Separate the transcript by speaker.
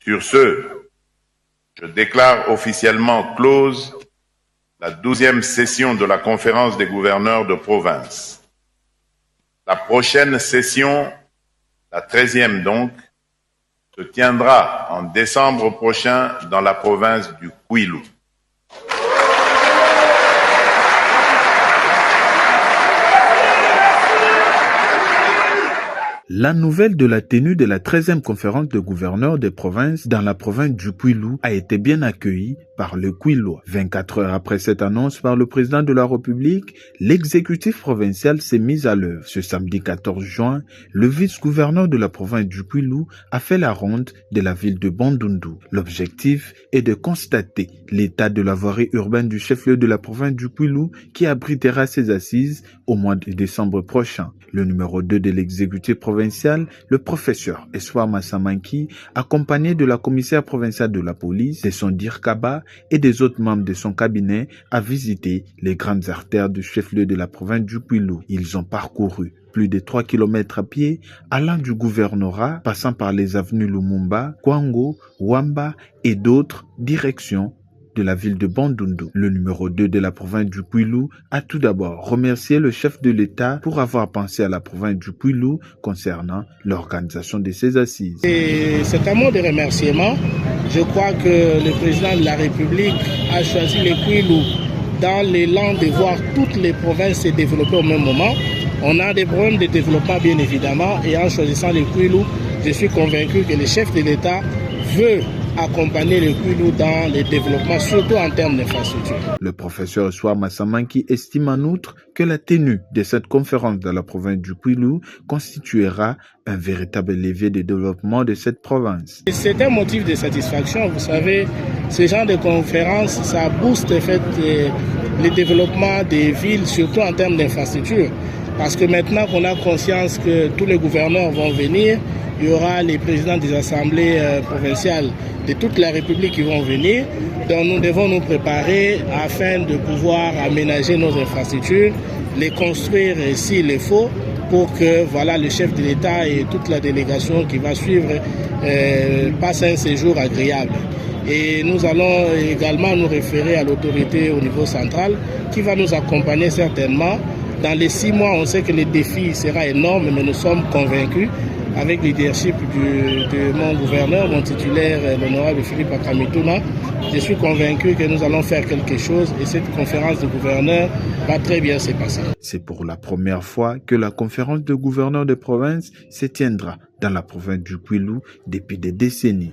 Speaker 1: Sur ce, je déclare officiellement close la 12e session de la conférence des gouverneurs de province. La prochaine session, la 13e donc, se tiendra en décembre prochain dans la province du Kwilu.
Speaker 2: La nouvelle de la tenue de la 13e conférence de gouverneurs des provinces dans la province du Kwilu a été bien accueillie par le Kwilois. 24 heures après cette annonce par le président de la République, l'exécutif provincial s'est mis à l'œuvre. Ce samedi 14 juin, le vice-gouverneur de la province du Kwilu a fait la ronde de la ville de Bandundu. L'objectif est de constater l'état de la voirie urbaine du chef-lieu de la province du Kwilu qui abritera ses assises au mois de décembre prochain. Le numéro 2 de l'exécutif provincial, le professeur Espoir Massamanki, accompagné de la commissaire provinciale de la police, de son Dirkaba et des autres membres de son cabinet, a visité les grandes artères du chef-lieu de la province du Kwilu. Ils ont parcouru plus de 3 km à pied, allant du gouvernorat, passant par les avenues Lumumba, Kwango, Wamba et d'autres directions de la ville de Bandundu. Le numéro 2 de la province du Kwilu a tout d'abord remercié le chef de l'État pour avoir pensé à la province du Kwilu concernant l'organisation de ses assises.
Speaker 3: Et c'est un mot de remerciement. Je crois que le président de la République a choisi le Kwilu dans l'élan de voir toutes les provinces se développer au même moment. On a des problèmes de développement bien évidemment et en choisissant le Kwilu, je suis convaincu que le chef de l'État veut accompagner le Kwilu dans le développement, surtout en termes d'infrastructures.
Speaker 2: Le professeur Espoir Massamanki estime en outre que la tenue de cette conférence dans la province du Kwilu constituera un véritable levier de développement de cette province.
Speaker 3: C'est un motif de satisfaction. Vous savez, ce genre de conférence, ça booste en fait, le développement des villes, surtout en termes d'infrastructures. Parce que maintenant qu'on a conscience que tous les gouverneurs vont venir, il y aura les présidents des assemblées provinciales de toute la République qui vont venir. Donc nous devons nous préparer afin de pouvoir aménager nos infrastructures, les construire s'il le faut, pour que voilà, le chef de l'État et toute la délégation qui va suivre passent un séjour agréable. Et nous allons également nous référer à l'autorité au niveau central qui va nous accompagner certainement. Dans les 6 mois, on sait que le défi sera énorme, mais nous sommes convaincus, avec le leadership de mon gouverneur, mon titulaire, l'honorable Philippe Akamituna, je suis convaincu que nous allons faire quelque chose et cette conférence de gouverneurs va très bien se passer.
Speaker 2: C'est pour la première fois que la conférence de gouverneurs de province se tiendra dans la province du Kwilu depuis des décennies.